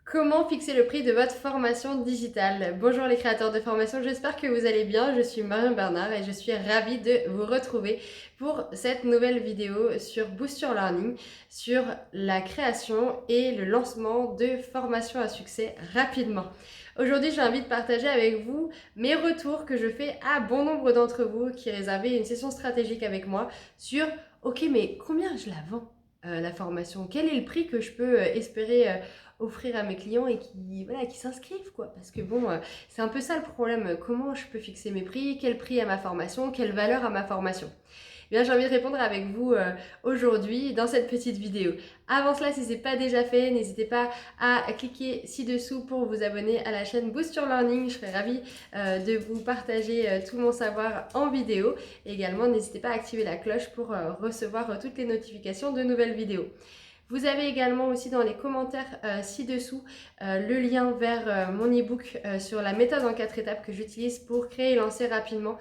Comment fixer le prix de votre formation digitale? Bonjour les créateurs de formation, j'espère que vous allez bien. Je suis Marion Bernard et je suis ravie de vous retrouver pour cette nouvelle vidéo sur Boost Your Learning, sur la création et le lancement de formations à succès rapidement. Aujourd'hui, j'ai envie de partager avec vous mes retours que je fais à bon nombre d'entre vous qui réservaient une session stratégique avec moi sur ok, mais combien je la vends la formation? Quel est le prix que je peux espérer offrir à mes clients et qui s'inscrivent quoi. Parce que bon, c'est un peu ça le problème. Comment je peux fixer mes prix? Quel prix à ma formation? Quelle valeur à ma formation? Eh bien, j'ai envie de répondre avec vous aujourd'hui dans cette petite vidéo. Avant cela, si ce n'est pas déjà fait, n'hésitez pas à cliquer ci-dessous pour vous abonner à la chaîne Boost Your Learning. Je serai ravie de vous partager tout mon savoir en vidéo. Et également, n'hésitez pas à activer la cloche pour recevoir toutes les notifications de nouvelles vidéos. Vous avez également aussi dans les commentaires ci-dessous le lien vers mon e-book sur la méthode en 4 étapes que j'utilise pour créer et lancer rapidement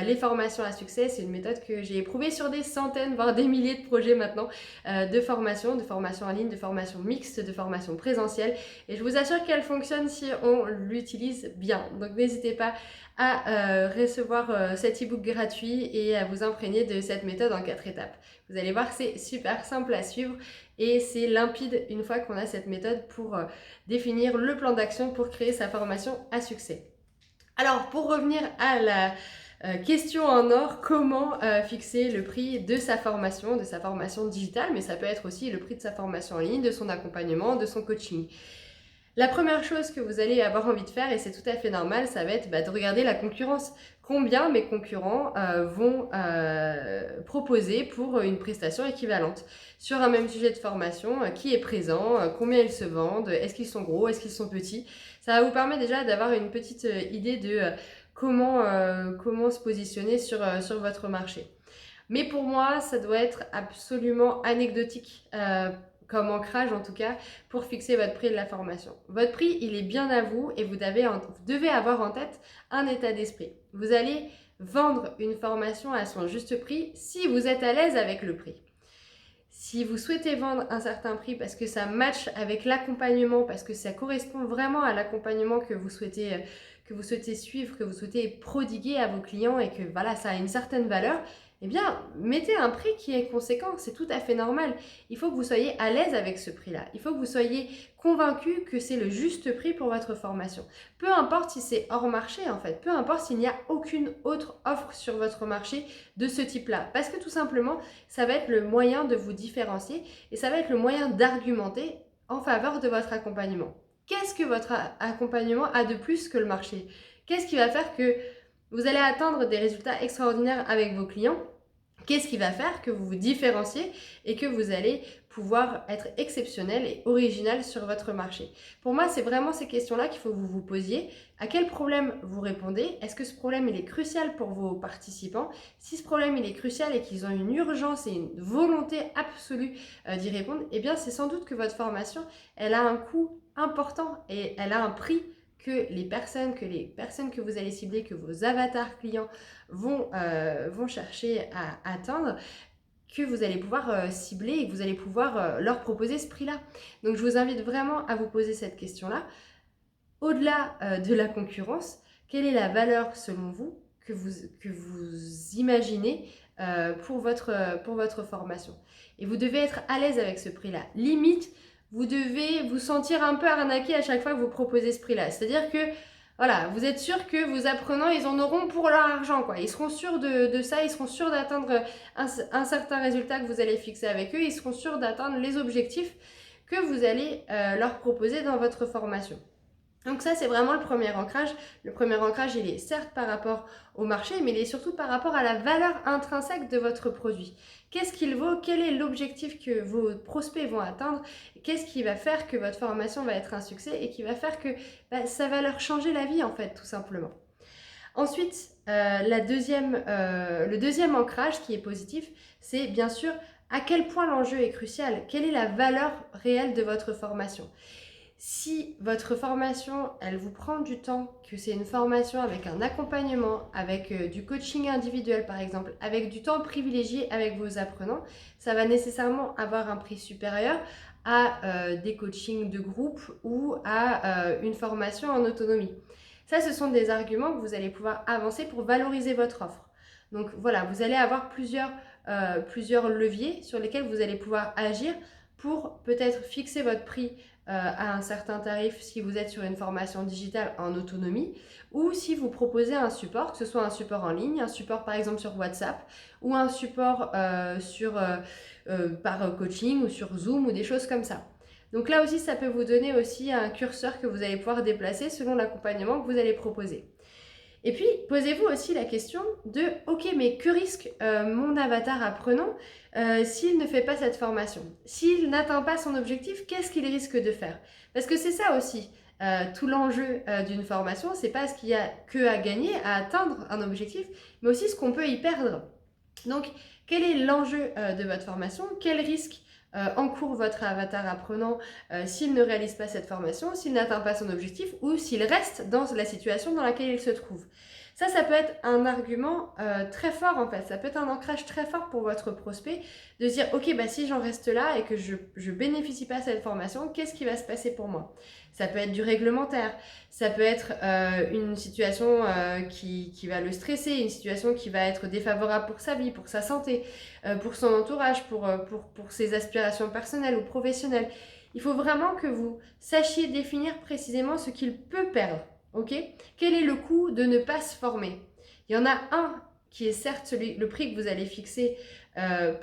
les formations à succès. C'est une méthode que j'ai éprouvée sur des centaines, voire des milliers de projets maintenant de formation en ligne, de formation mixte, de formation présentielle. Et je vous assure qu'elle fonctionne si on l'utilise bien. Donc n'hésitez pas à recevoir cet e-book gratuit et à vous imprégner de cette méthode en 4 étapes. Vous allez voir, c'est super simple à suivre et c'est limpide une fois qu'on a cette méthode pour définir le plan d'action pour créer sa formation à succès. Alors, pour revenir à la question en or, comment fixer le prix de sa formation digitale, mais ça peut être aussi le prix de sa formation en ligne, de son accompagnement, de son coaching. La première chose que vous allez avoir envie de faire, et c'est tout à fait normal, ça va être de regarder la concurrence. Combien mes concurrents vont proposer pour une prestation équivalente sur un même sujet de formation, qui est présent, combien ils se vendent, est-ce qu'ils sont gros, est-ce qu'ils sont petits. Ça va vous permettre déjà d'avoir une petite idée de comment se positionner sur votre marché. Mais pour moi, ça doit être absolument anecdotique, comme ancrage en tout cas, pour fixer votre prix de la formation. Votre prix, il est bien à vous et vous devez avoir en tête un état d'esprit. Vous allez vendre une formation à son juste prix si vous êtes à l'aise avec le prix. Si vous souhaitez vendre un certain prix parce que ça matche avec l'accompagnement, parce que ça correspond vraiment à l'accompagnement que vous souhaitez suivre, que vous souhaitez prodiguer à vos clients et que voilà, ça a une certaine valeur, eh bien, mettez un prix qui est conséquent, c'est tout à fait normal. Il faut que vous soyez à l'aise avec ce prix-là. Il faut que vous soyez convaincu que c'est le juste prix pour votre formation. Peu importe si c'est hors marché en fait, peu importe s'il n'y a aucune autre offre sur votre marché de ce type-là. Parce que tout simplement, ça va être le moyen de vous différencier et ça va être le moyen d'argumenter en faveur de votre accompagnement. Qu'est-ce que votre accompagnement a de plus que le marché? Qu'est-ce qui va faire que vous allez atteindre des résultats extraordinaires avec vos clients? Qu'est-ce qui va faire que vous vous différenciez et que vous allez pouvoir être exceptionnel et original sur votre marché? Pour moi, c'est vraiment ces questions-là qu'il faut que vous vous posiez. À quel problème vous répondez? Est-ce que ce problème il est crucial pour vos participants? Si ce problème il est crucial et qu'ils ont une urgence et une volonté absolue d'y répondre, eh bien c'est sans doute que votre formation, elle a un coût important et elle a un prix que les personnes que vous allez cibler, que vos avatars clients vont chercher à atteindre, que vous allez pouvoir cibler et que vous allez pouvoir leur proposer ce prix-là. Donc je vous invite vraiment à vous poser cette question-là. Au-delà de la concurrence, quelle est la valeur selon vous que vous imaginez pour votre formation? Et vous devez être à l'aise avec ce prix-là. Limite, vous devez vous sentir un peu arnaqué à chaque fois que vous proposez ce prix-là. C'est-à-dire que voilà, vous êtes sûr que vos apprenants, ils en auront pour leur argent, quoi. Ils seront sûrs de ça, ils seront sûrs d'atteindre un certain résultat que vous allez fixer avec eux, ils seront sûrs d'atteindre les objectifs que vous allez leur proposer dans votre formation. Donc ça, c'est vraiment le premier ancrage. Le premier ancrage, il est certes par rapport au marché, mais il est surtout par rapport à la valeur intrinsèque de votre produit. Qu'est-ce qu'il vaut? Quel est l'objectif que vos prospects vont atteindre? Qu'est-ce qui va faire que votre formation va être un succès et qui va faire que ça va leur changer la vie, en fait, tout simplement. Ensuite, le deuxième ancrage qui est positif, c'est bien sûr à quel point l'enjeu est crucial. Quelle est la valeur réelle de votre formation? Si votre formation, elle vous prend du temps, que c'est une formation avec un accompagnement, avec du coaching individuel par exemple, avec du temps privilégié avec vos apprenants, ça va nécessairement avoir un prix supérieur à des coachings de groupe ou à une formation en autonomie. Ça, ce sont des arguments que vous allez pouvoir avancer pour valoriser votre offre. Donc voilà, vous allez avoir plusieurs leviers sur lesquels vous allez pouvoir agir pour peut-être fixer votre prix à un certain tarif si vous êtes sur une formation digitale en autonomie ou si vous proposez un support, que ce soit un support en ligne, un support par exemple sur WhatsApp ou un support par coaching ou sur Zoom ou des choses comme ça. Donc là aussi, ça peut vous donner aussi un curseur que vous allez pouvoir déplacer selon l'accompagnement que vous allez proposer. Et puis, posez-vous aussi la question de « Ok, mais que risque mon avatar apprenant s'il ne fait pas cette formation? S'il n'atteint pas son objectif, qu'est-ce qu'il risque de faire ?» Parce que c'est ça aussi, tout l'enjeu d'une formation, c'est pas ce qu'il y a que à gagner, à atteindre un objectif, mais aussi ce qu'on peut y perdre. Donc, quel est l'enjeu de votre formation? Quel risque encourt votre avatar apprenant s'il ne réalise pas cette formation, s'il n'atteint pas son objectif ou s'il reste dans la situation dans laquelle il se trouve? Ça peut être un argument très fort en fait, ça peut être un ancrage très fort pour votre prospect de se dire ok, bah, si j'en reste là et que je bénéficie pas de cette formation, qu'est-ce qui va se passer pour moi? Ça peut être du réglementaire, ça peut être une situation qui va le stresser, une situation qui va être défavorable pour sa vie, pour sa santé, pour son entourage, pour ses aspirations personnelles ou professionnelles. Il faut vraiment que vous sachiez définir précisément ce qu'il peut perdre. Ok? Quel est le coût de ne pas se former? Il y en a un qui est certes le prix que vous allez fixer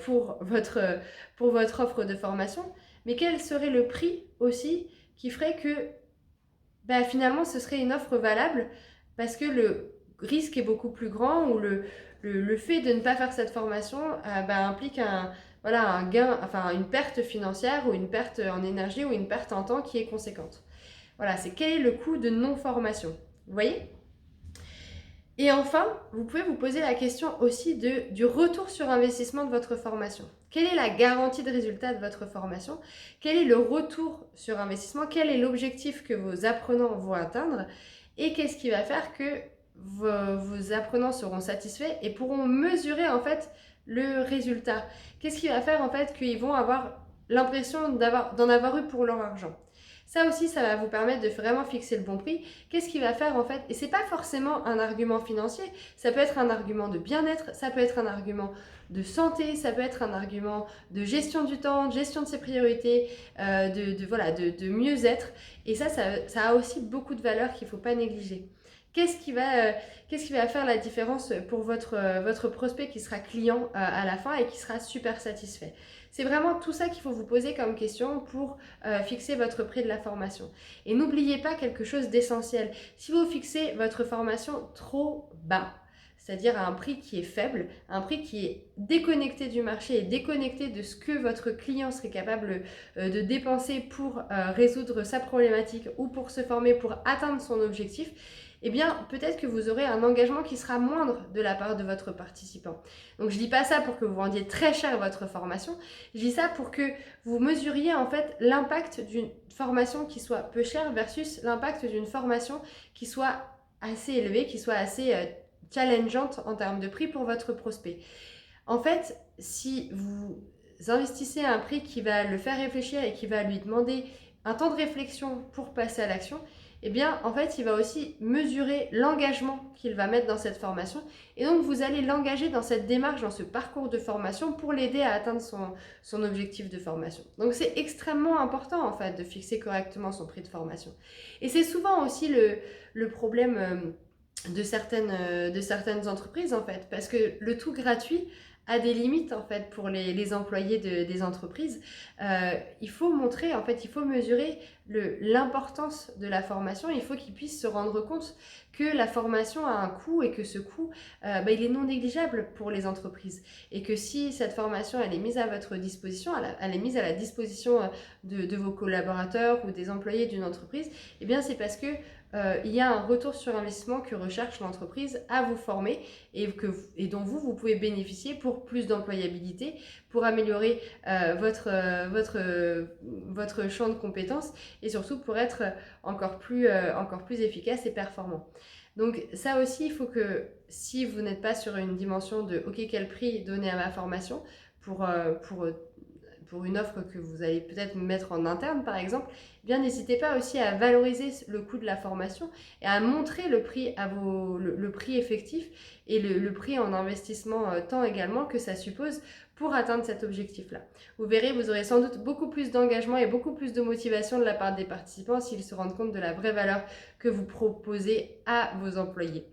pour votre offre de formation, mais quel serait le prix aussi qui ferait que finalement ce serait une offre valable parce que le risque est beaucoup plus grand ou le fait de ne pas faire cette formation implique un gain, enfin une perte financière ou une perte en énergie ou une perte en temps qui est conséquente. Voilà, c'est quel est le coût de non-formation. Vous voyez? Et enfin, vous pouvez vous poser la question aussi du retour sur investissement de votre formation. Quelle est la garantie de résultat de votre formation? Quel est le retour sur investissement? Quel est l'objectif que vos apprenants vont atteindre? Et qu'est-ce qui va faire que vos apprenants seront satisfaits et pourront mesurer en fait le résultat? Qu'est-ce qui va faire en fait qu'ils vont avoir l'impression d'en avoir eu pour leur argent? Ça aussi, ça va vous permettre de vraiment fixer le bon prix. Qu'est-ce qui va faire en fait? Et c'est pas forcément un argument financier, ça peut être un argument de bien-être, ça peut être un argument de santé, ça peut être un argument de gestion du temps, de gestion de ses priorités, de mieux-être. Et ça a aussi beaucoup de valeur qu'il ne faut pas négliger. Qu'est-ce qui va faire la différence pour votre prospect qui sera client à la fin et qui sera super satisfait? C'est vraiment tout ça qu'il faut vous poser comme question pour fixer votre prix de la formation. Et n'oubliez pas quelque chose d'essentiel. Si vous fixez votre formation trop bas, c'est-à-dire à un prix qui est faible, un prix qui est déconnecté du marché et déconnecté de ce que votre client serait capable de dépenser pour résoudre sa problématique ou pour se former, pour atteindre son objectif, eh bien, peut-être que vous aurez un engagement qui sera moindre de la part de votre participant. Donc, je ne dis pas ça pour que vous vendiez très cher votre formation, je dis ça pour que vous mesuriez en fait l'impact d'une formation qui soit peu chère versus l'impact d'une formation qui soit assez élevée, qui soit assez challengeante en termes de prix pour votre prospect. En fait, si vous investissez un prix qui va le faire réfléchir et qui va lui demander un temps de réflexion pour passer à l'action, eh bien, en fait, il va aussi mesurer l'engagement qu'il va mettre dans cette formation. Et donc, vous allez l'engager dans cette démarche, dans ce parcours de formation pour l'aider à atteindre son objectif de formation. Donc, c'est extrêmement important, en fait, de fixer correctement son prix de formation. Et c'est souvent aussi le problème de certaines entreprises, en fait, parce que le tout gratuit a des limites en fait pour les employés des entreprises. Il faut montrer, en fait, il faut mesurer l'importance de la formation. Il faut qu'ils puissent se rendre compte que la formation a un coût et que ce coût, il est non négligeable pour les entreprises. Et que si cette formation, elle est mise à votre disposition, elle est mise à la disposition de vos collaborateurs ou des employés d'une entreprise, eh bien c'est parce que il y a un retour sur investissement que recherche l'entreprise à vous former et dont vous pouvez bénéficier pour plus d'employabilité, pour améliorer votre champ de compétences et surtout pour être encore plus efficace et performant. Donc ça aussi, il faut que si vous n'êtes pas sur une dimension de « ok, quel prix donner à ma formation » pour pour une offre que vous allez peut-être mettre en interne par exemple, eh bien n'hésitez pas aussi à valoriser le coût de la formation et à montrer le prix, le prix effectif et le prix en investissement temps également que ça suppose pour atteindre cet objectif-là. Vous verrez, vous aurez sans doute beaucoup plus d'engagement et beaucoup plus de motivation de la part des participants s'ils se rendent compte de la vraie valeur que vous proposez à vos employés.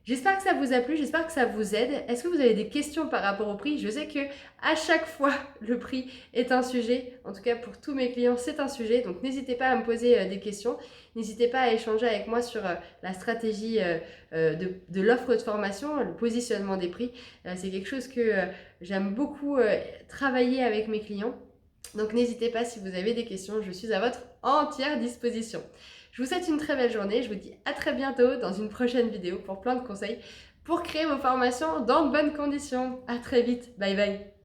J'espère que ça vous a plu, j'espère que ça vous aide. Est-ce que vous avez des questions par rapport au prix? Je sais que à chaque fois, le prix est un sujet. En tout cas, pour tous mes clients, c'est un sujet. Donc, n'hésitez pas à me poser des questions. N'hésitez pas à échanger avec moi sur la stratégie de l'offre de formation, le positionnement des prix. C'est quelque chose que j'aime beaucoup travailler avec mes clients. Donc, n'hésitez pas si vous avez des questions. Je suis à votre entière disposition. Je vous souhaite une très belle journée, je vous dis à très bientôt dans une prochaine vidéo pour plein de conseils pour créer vos formations dans de bonnes conditions. À très vite, bye bye.